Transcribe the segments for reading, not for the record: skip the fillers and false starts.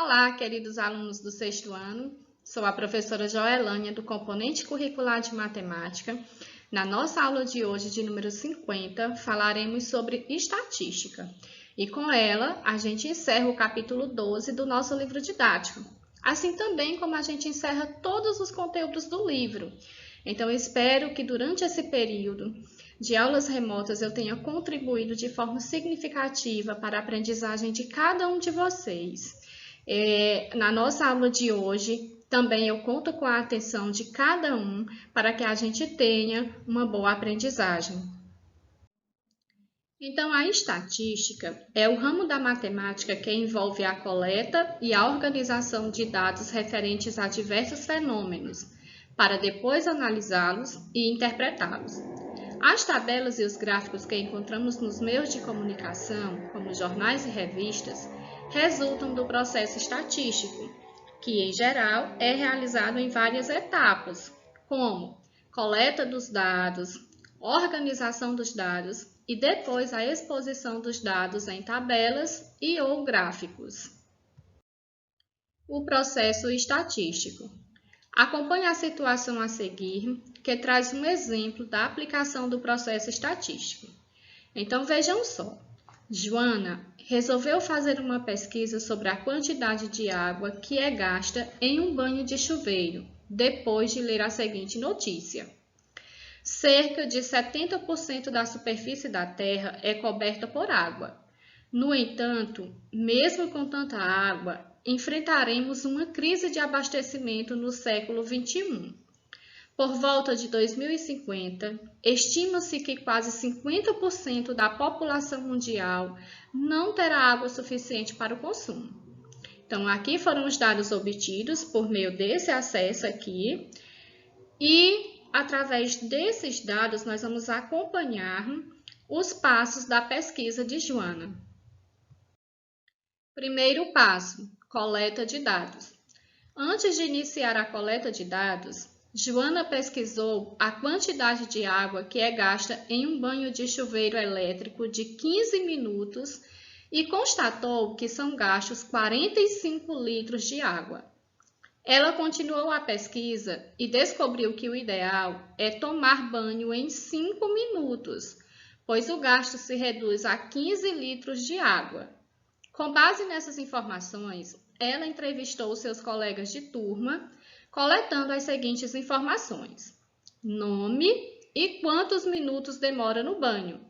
Olá, queridos alunos do sexto ano. Sou a professora Joelânia, do componente curricular de matemática. Na nossa aula de hoje, de número 50, falaremos sobre estatística. E com ela, a gente encerra o capítulo 12 do nosso livro didático. Assim também como a gente encerra todos os conteúdos do livro. Então, espero que durante esse período de aulas remotas eu tenha contribuído de forma significativa para a aprendizagem de cada um de vocês. Na nossa aula de hoje, também eu conto com a atenção de cada um para que a gente tenha uma boa aprendizagem. Então, a estatística é o ramo da matemática que envolve a coleta e a organização de dados referentes a diversos fenômenos, para depois analisá-los e interpretá-los. As tabelas e os gráficos que encontramos nos meios de comunicação, como jornais e revistas, resultam do processo estatístico, que, em geral, é realizado em várias etapas, como coleta dos dados, organização dos dados e depois a exposição dos dados em tabelas e ou gráficos. O processo estatístico. Acompanhe a situação a seguir, que traz um exemplo da aplicação do processo estatístico. Então, vejam só. Joana resolveu fazer uma pesquisa sobre a quantidade de água que é gasta em um banho de chuveiro, depois de ler a seguinte notícia. Cerca de 70% da superfície da Terra é coberta por água. No entanto, mesmo com tanta água, enfrentaremos uma crise de abastecimento no século XXI. Por volta de 2050, estima-se que quase 50% da população mundial não terá água suficiente para o consumo. Então, aqui foram os dados obtidos por meio desse acesso aqui e, através desses dados, nós vamos acompanhar os passos da pesquisa de Joana. Primeiro passo, coleta de dados. Antes de iniciar a coleta de dados, Joana pesquisou a quantidade de água que é gasta em um banho de chuveiro elétrico de 15 minutos e constatou que são gastos 45 litros de água. Ela continuou a pesquisa e descobriu que o ideal é tomar banho em 5 minutos, pois o gasto se reduz a 15 litros de água. Com base nessas informações, ela entrevistou seus colegas de turma, coletando as seguintes informações: nome e quantos minutos demora no banho.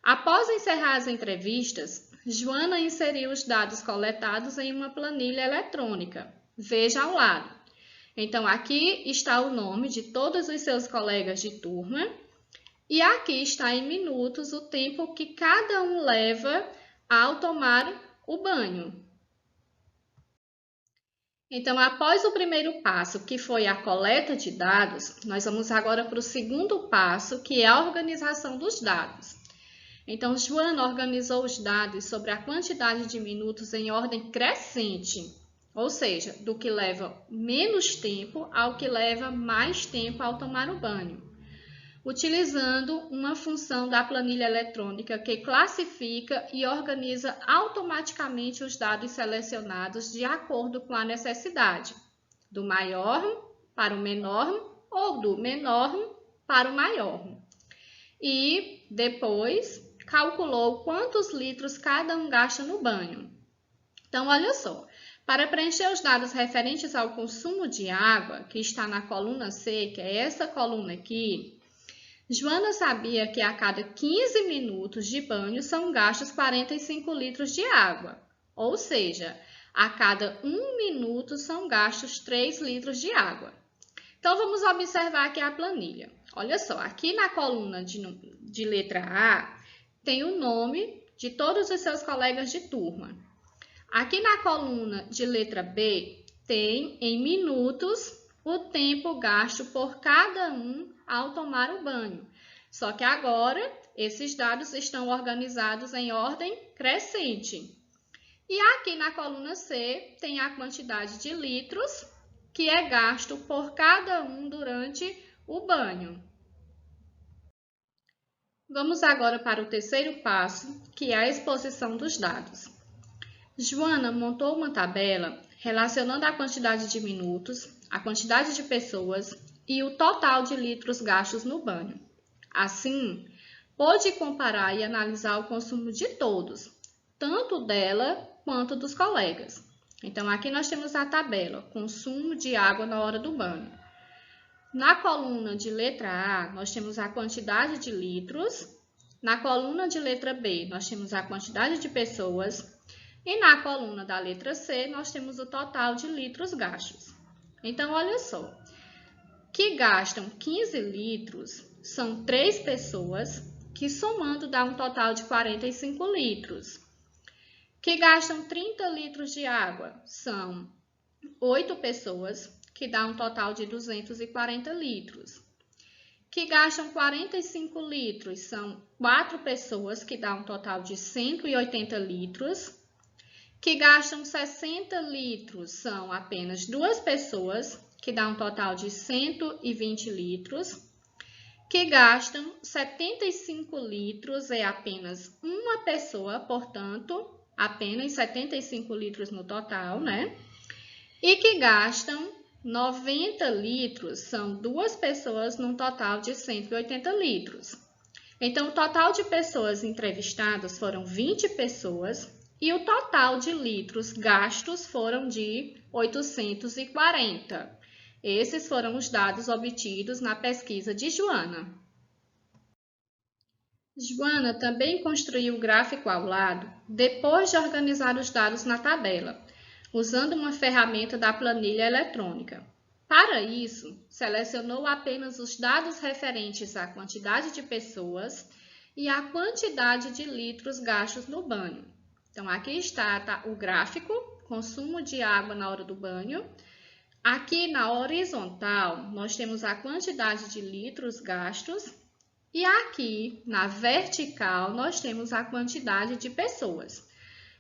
Após encerrar as entrevistas, Joana inseriu os dados coletados em uma planilha eletrônica. Veja ao lado. Então, aqui está o nome de todos os seus colegas de turma e aqui está em minutos o tempo que cada um leva ao tomar o banho. Então, após o primeiro passo, que foi a coleta de dados, nós vamos agora para o segundo passo, que é a organização dos dados. Então, Joana organizou os dados sobre a quantidade de minutos em ordem crescente, ou seja, do que leva menos tempo ao que leva mais tempo ao tomar o banho, utilizando uma função da planilha eletrônica que classifica e organiza automaticamente os dados selecionados de acordo com a necessidade, do maior para o menor ou do menor para o maior. E depois calculou quantos litros cada um gasta no banho. Então, olha só, para preencher os dados referentes ao consumo de água, que está na coluna C, que é essa coluna aqui, Joana sabia que a cada 15 minutos de banho são gastos 45 litros de água, ou seja, a cada 1 minuto são gastos 3 litros de água. Então, vamos observar aqui a planilha. Olha só, aqui na coluna de letra A, tem o nome de todos os seus colegas de turma. Aqui na coluna de letra B, tem em minutos o tempo gasto por cada um ao tomar o banho. Só que agora, esses dados estão organizados em ordem crescente. E aqui na coluna C, tem a quantidade de litros que é gasto por cada um durante o banho. Vamos agora para o terceiro passo, que é a exposição dos dados. Joana montou uma tabela relacionando a quantidade de minutos, a quantidade de pessoas e o total de litros gastos no banho. Assim, pôde comparar e analisar o consumo de todos, tanto dela quanto dos colegas. Então, aqui nós temos a tabela, consumo de água na hora do banho. Na coluna de letra A, nós temos a quantidade de litros. Na coluna de letra B, nós temos a quantidade de pessoas. E na coluna da letra C, nós temos o total de litros gastos. Então, olha só, que gastam 15 litros são 3 pessoas, que somando dá um total de 45 litros. Que gastam 30 litros de água são 8 pessoas, que dá um total de 240 litros. Que gastam 45 litros são 4 pessoas, que dá um total de 180 litros. Que gastam 60 litros são apenas 2 pessoas, que dá um total de 120 litros. Que gastam 75 litros é apenas uma pessoa, portanto, apenas 75 litros no total, né? E que gastam 90 litros são 2 pessoas num total de 180 litros. Então, o total de pessoas entrevistadas foram 20 pessoas e o total de litros gastos foram de 840. Esses foram os dados obtidos na pesquisa de Joana. Joana também construiu o gráfico ao lado, depois de organizar os dados na tabela, usando uma ferramenta da planilha eletrônica. Para isso, selecionou apenas os dados referentes à quantidade de pessoas e à quantidade de litros gastos no banho. Então, aqui está o gráfico, consumo de água na hora do banho. Aqui na horizontal, nós temos a quantidade de litros gastos. E aqui, na vertical, nós temos a quantidade de pessoas.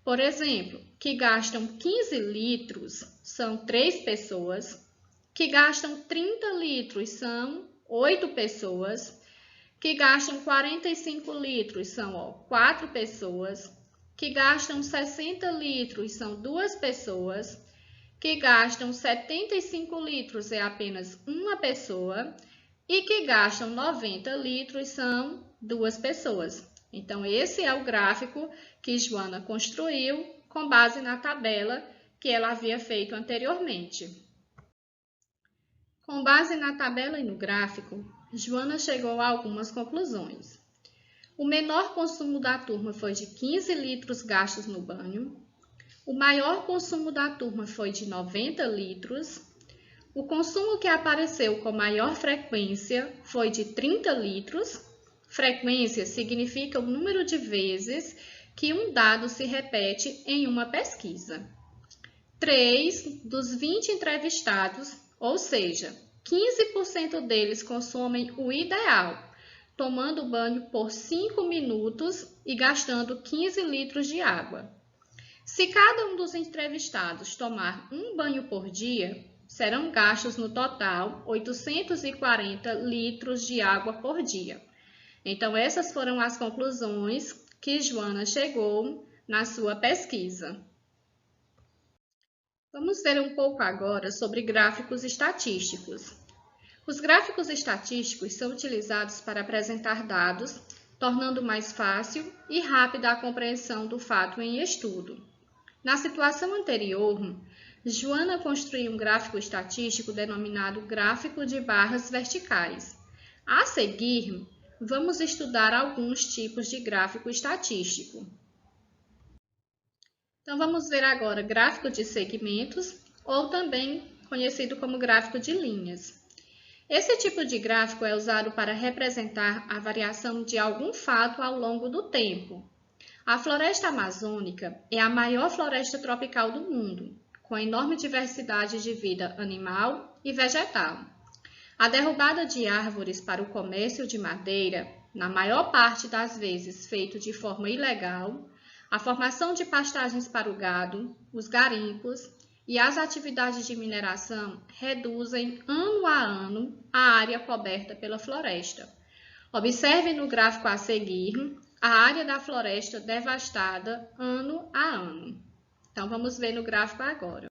Por exemplo, que gastam 15 litros são 3 pessoas, que gastam 30 litros são 8 pessoas, que gastam 45 litros são 4 pessoas, que gastam 60 litros são 2 pessoas, que gastam 75 litros é apenas uma pessoa e que gastam 90 litros são 2 pessoas. Então, esse é o gráfico que Joana construiu com base na tabela que ela havia feito anteriormente. Com base na tabela e no gráfico, Joana chegou a algumas conclusões. O menor consumo da turma foi de 15 litros gastos no banho. O maior consumo da turma foi de 90 litros. O consumo que apareceu com maior frequência foi de 30 litros. Frequência significa o número de vezes que um dado se repete em uma pesquisa. 3 dos 20 entrevistados, ou seja, 15% deles consomem o ideal, tomando banho por 5 minutos e gastando 15 litros de água. Se cada um dos entrevistados tomar um banho por dia, serão gastos no total 840 litros de água por dia. Então, essas foram as conclusões que Joana chegou na sua pesquisa. Vamos ver um pouco agora sobre gráficos estatísticos. Os gráficos estatísticos são utilizados para apresentar dados, tornando mais fácil e rápida a compreensão do fato em estudo. Na situação anterior, Joana construiu um gráfico estatístico denominado gráfico de barras verticais. A seguir, vamos estudar alguns tipos de gráfico estatístico. Então, vamos ver agora gráfico de segmentos, ou também conhecido como gráfico de linhas. Esse tipo de gráfico é usado para representar a variação de algum fato ao longo do tempo. A floresta amazônica é a maior floresta tropical do mundo, com enorme diversidade de vida animal e vegetal. A derrubada de árvores para o comércio de madeira, na maior parte das vezes feito de forma ilegal, a formação de pastagens para o gado, os garimpos e as atividades de mineração reduzem ano a ano a área coberta pela floresta. Observe no gráfico a seguir a área da floresta devastada ano a ano. Então, vamos ver no gráfico agora.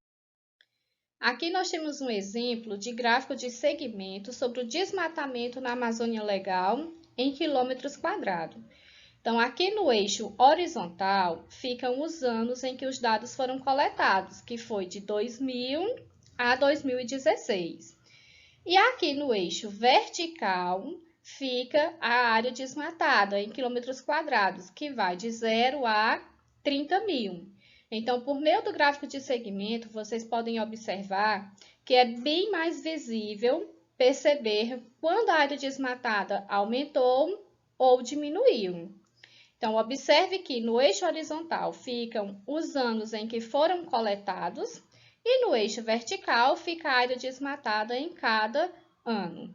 Aqui nós temos um exemplo de gráfico de segmento sobre o desmatamento na Amazônia Legal em quilômetros quadrados. Então, aqui no eixo horizontal ficam os anos em que os dados foram coletados, que foi de 2000 a 2016. E aqui no eixo vertical fica a área desmatada em quilômetros quadrados, que vai de 0 a 30.000. Então, por meio do gráfico de segmento, vocês podem observar que é bem mais visível perceber quando a área desmatada aumentou ou diminuiu. Então, observe que no eixo horizontal ficam os anos em que foram coletados e no eixo vertical fica a área desmatada em cada ano.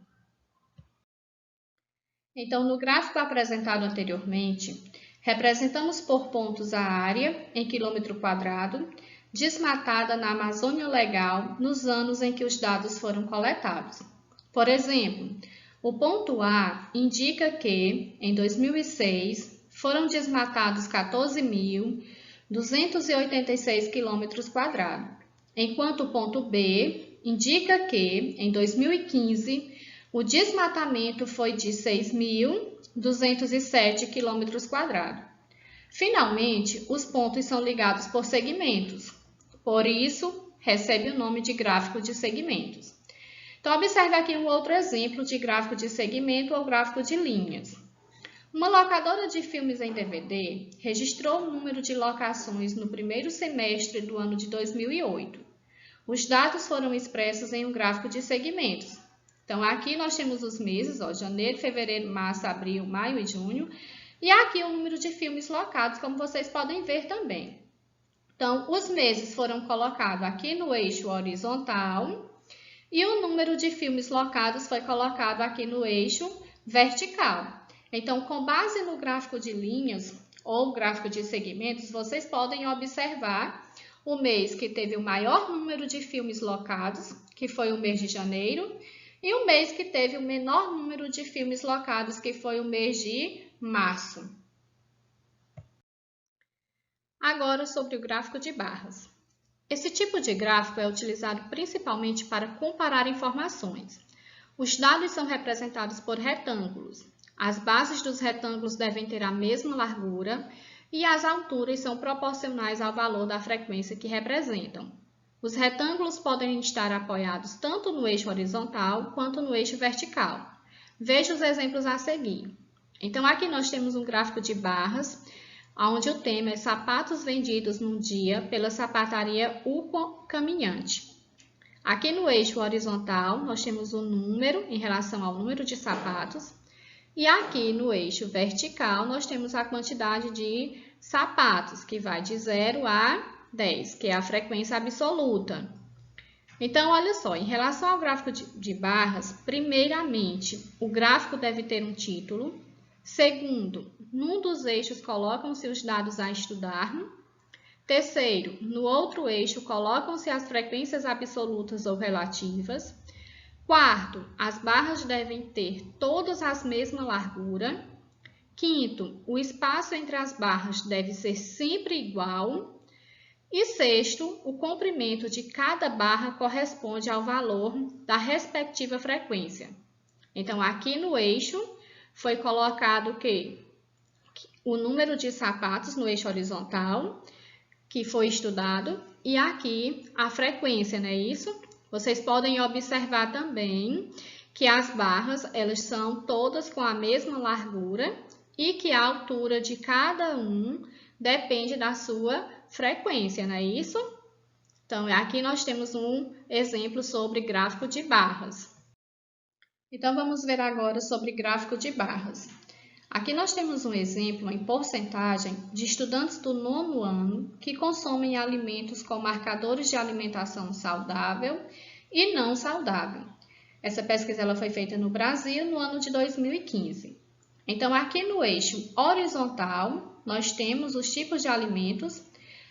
Então, no gráfico apresentado anteriormente, representamos por pontos a área, em quilômetro quadrado, desmatada na Amazônia Legal nos anos em que os dados foram coletados. Por exemplo, o ponto A indica que, em 2006, foram desmatados 14.286 quilômetros quadrados, enquanto o ponto B indica que, em 2015, o desmatamento foi de 6.207 quilômetros quadrados. Finalmente, os pontos são ligados por segmentos, por isso, recebe o nome de gráfico de segmentos. Então, observe aqui um outro exemplo de gráfico de segmento ou gráfico de linhas. Uma locadora de filmes em DVD registrou o número de locações no primeiro semestre do ano de 2008. Os dados foram expressos em um gráfico de segmentos. Então, aqui nós temos os meses, janeiro, fevereiro, março, abril, maio e junho. E aqui o número de filmes locados, como vocês podem ver também. Então, os meses foram colocados aqui no eixo horizontal e o número de filmes locados foi colocado aqui no eixo vertical. Então, com base no gráfico de linhas ou gráfico de segmentos, vocês podem observar o mês que teve o maior número de filmes locados, que foi o mês de janeiro, e o mês que teve o menor número de filmes locados, que foi o mês de março. Agora, sobre o gráfico de barras. Esse tipo de gráfico é utilizado principalmente para comparar informações. Os dados são representados por retângulos. As bases dos retângulos devem ter a mesma largura e as alturas são proporcionais ao valor da frequência que representam. Os retângulos podem estar apoiados tanto no eixo horizontal quanto no eixo vertical. Veja os exemplos a seguir. Então, aqui nós temos um gráfico de barras, onde o tema é sapatos vendidos num dia pela sapataria Uco Caminhante. Aqui no eixo horizontal, nós temos o número em relação ao número de sapatos. E aqui no eixo vertical, nós temos a quantidade de sapatos, que vai de 0 a 10, que é a frequência absoluta. Então, olha só, em relação ao gráfico de barras, primeiramente, o gráfico deve ter um título. Segundo, num dos eixos colocam-se os dados a estudar. Terceiro, no outro eixo colocam-se as frequências absolutas ou relativas. Quarto, as barras devem ter todas a mesma largura. Quinto, o espaço entre as barras deve ser sempre igual. E sexto, o comprimento de cada barra corresponde ao valor da respectiva frequência. Então, aqui no eixo foi colocado o quê? O número de sapatos no eixo horizontal, que foi estudado, e aqui a frequência, não é isso? Vocês podem observar também que as barras, elas são todas com a mesma largura e que a altura de cada um depende da sua frequência, não é isso? Então, aqui nós temos um exemplo sobre gráfico de barras. Então, vamos ver agora sobre gráfico de barras. Aqui nós temos um exemplo em porcentagem de estudantes do 9º ano que consomem alimentos com marcadores de alimentação saudável e não saudável. Essa pesquisa ela foi feita no Brasil no ano de 2015. Então, aqui no eixo horizontal, nós temos os tipos de alimentos,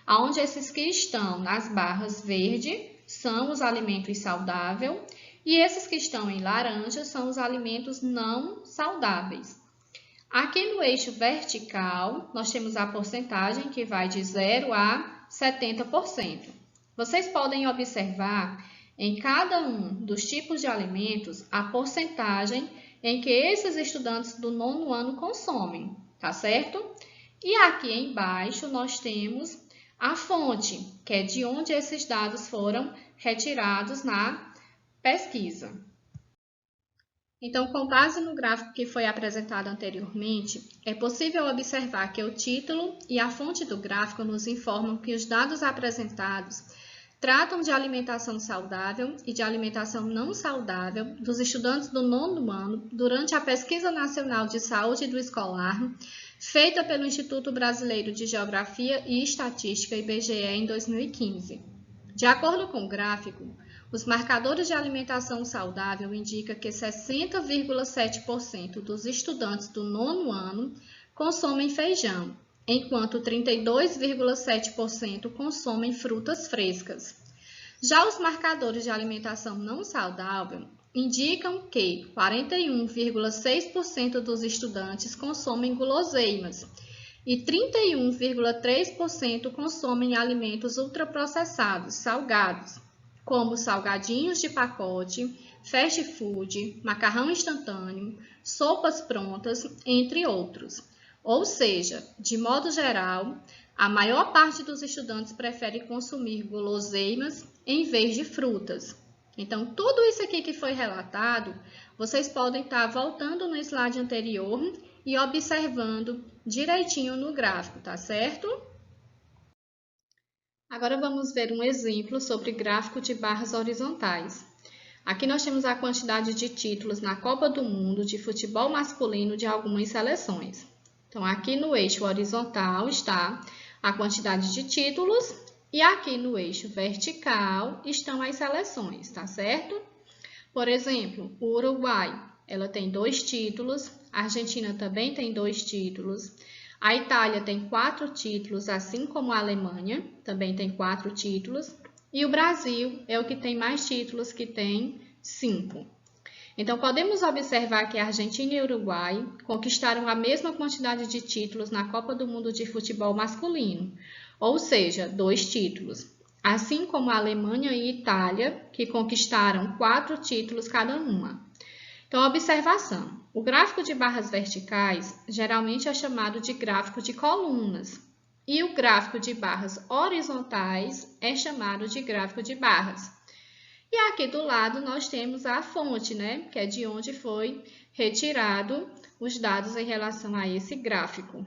onde esses que estão nas barras verde são os alimentos saudáveis e esses que estão em laranja são os alimentos não saudáveis. Aqui no eixo vertical, nós temos a porcentagem que vai de 0 a 70%. Vocês podem observar em cada um dos tipos de alimentos a porcentagem em que esses estudantes do 9º ano consomem, tá certo? E aqui embaixo nós temos a fonte, que é de onde esses dados foram retirados na pesquisa. Então, com base no gráfico que foi apresentado anteriormente, é possível observar que o título e a fonte do gráfico nos informam que os dados apresentados tratam de alimentação saudável e de alimentação não saudável dos estudantes do 9º ano durante a Pesquisa Nacional de Saúde do Escolar, feita pelo Instituto Brasileiro de Geografia e Estatística, IBGE, em 2015. De acordo com o gráfico, os marcadores de alimentação saudável indicam que 60,7% dos estudantes do 9º ano consomem feijão, enquanto 32,7% consomem frutas frescas. Já os marcadores de alimentação não saudável indicam que 41,6% dos estudantes consomem guloseimas e 31,3% consomem alimentos ultraprocessados, salgados, como salgadinhos de pacote, fast food, macarrão instantâneo, sopas prontas, entre outros. Ou seja, de modo geral, a maior parte dos estudantes prefere consumir guloseimas em vez de frutas. Então, tudo isso aqui que foi relatado, vocês podem estar voltando no slide anterior e observando direitinho no gráfico, tá certo? Agora vamos ver um exemplo sobre gráfico de barras horizontais. Aqui nós temos a quantidade de títulos na Copa do Mundo de futebol masculino de algumas seleções. Então, aqui no eixo horizontal está a quantidade de títulos e aqui no eixo vertical estão as seleções, tá certo? Por exemplo, o Uruguai, ela tem 2 títulos, a Argentina também tem 2 títulos, a Itália tem 4 títulos, assim como a Alemanha, também tem 4 títulos, e o Brasil é o que tem mais títulos, que tem 5. Então, podemos observar que a Argentina e o Uruguai conquistaram a mesma quantidade de títulos na Copa do Mundo de futebol masculino, ou seja, 2 títulos, assim como a Alemanha e a Itália, que conquistaram 4 títulos cada uma. Então, observação. O gráfico de barras verticais geralmente é chamado de gráfico de colunas e o gráfico de barras horizontais é chamado de gráfico de barras. E aqui do lado nós temos a fonte, né, que é de onde foi retirado os dados em relação a esse gráfico.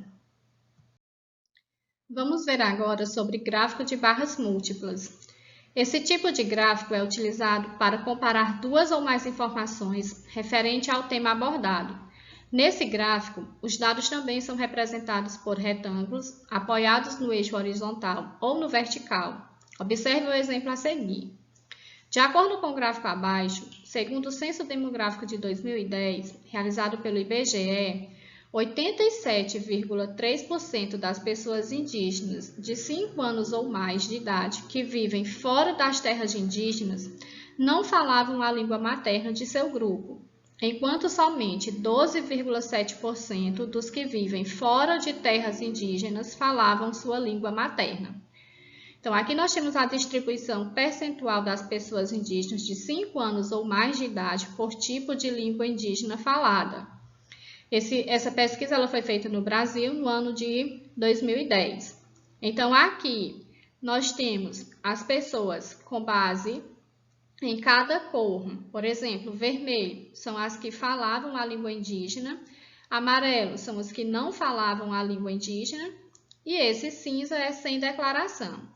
Vamos ver agora sobre gráfico de barras múltiplas. Esse tipo de gráfico é utilizado para comparar 2 ou mais informações referente ao tema abordado. Nesse gráfico, os dados também são representados por retângulos apoiados no eixo horizontal ou no vertical. Observe o exemplo a seguir. De acordo com o gráfico abaixo, segundo o Censo Demográfico de 2010, realizado pelo IBGE, 87,3% das pessoas indígenas de 5 anos ou mais de idade que vivem fora das terras indígenas não falavam a língua materna de seu grupo, enquanto somente 12,7% dos que vivem fora de terras indígenas falavam sua língua materna. Então, aqui nós temos a distribuição percentual das pessoas indígenas de 5 anos ou mais de idade por tipo de língua indígena falada. Essa pesquisa ela foi feita no Brasil no ano de 2010. Então, aqui nós temos as pessoas com base em cada cor. Por exemplo, vermelho são as que falavam a língua indígena, amarelo são os que não falavam a língua indígena e esse cinza é sem declaração.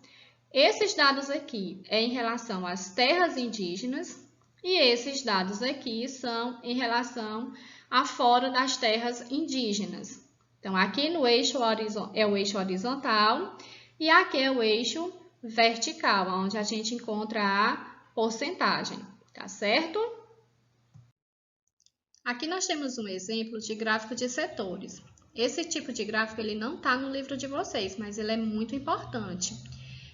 Esses dados aqui é em relação às terras indígenas e esses dados aqui são em relação a fora das terras indígenas. Então, aqui no eixo é o eixo horizontal e aqui é o eixo vertical, onde a gente encontra a porcentagem, tá certo? Aqui nós temos um exemplo de gráfico de setores. Esse tipo de gráfico ele não está no livro de vocês, mas ele é muito importante.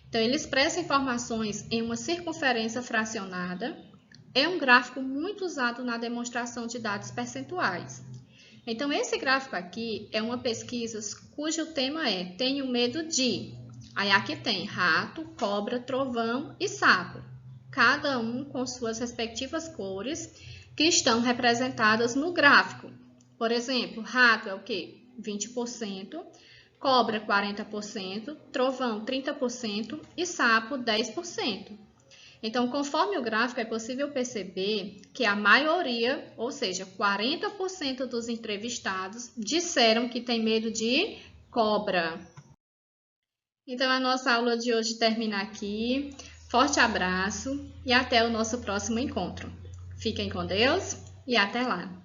Então, ele expressa informações em uma circunferência fracionada. É um gráfico muito usado na demonstração de dados percentuais. Então, esse gráfico aqui é uma pesquisa cujo tema é Tenho medo de. Aí aqui tem rato, cobra, trovão e sapo, cada um com suas respectivas cores que estão representadas no gráfico. Por exemplo, rato é o quê? 20%, cobra 40%, trovão 30% e sapo 10%. Então, conforme o gráfico, é possível perceber que a maioria, ou seja, 40% dos entrevistados, disseram que tem medo de cobra. Então, a nossa aula de hoje termina aqui. Forte abraço e até o nosso próximo encontro. Fiquem com Deus e até lá!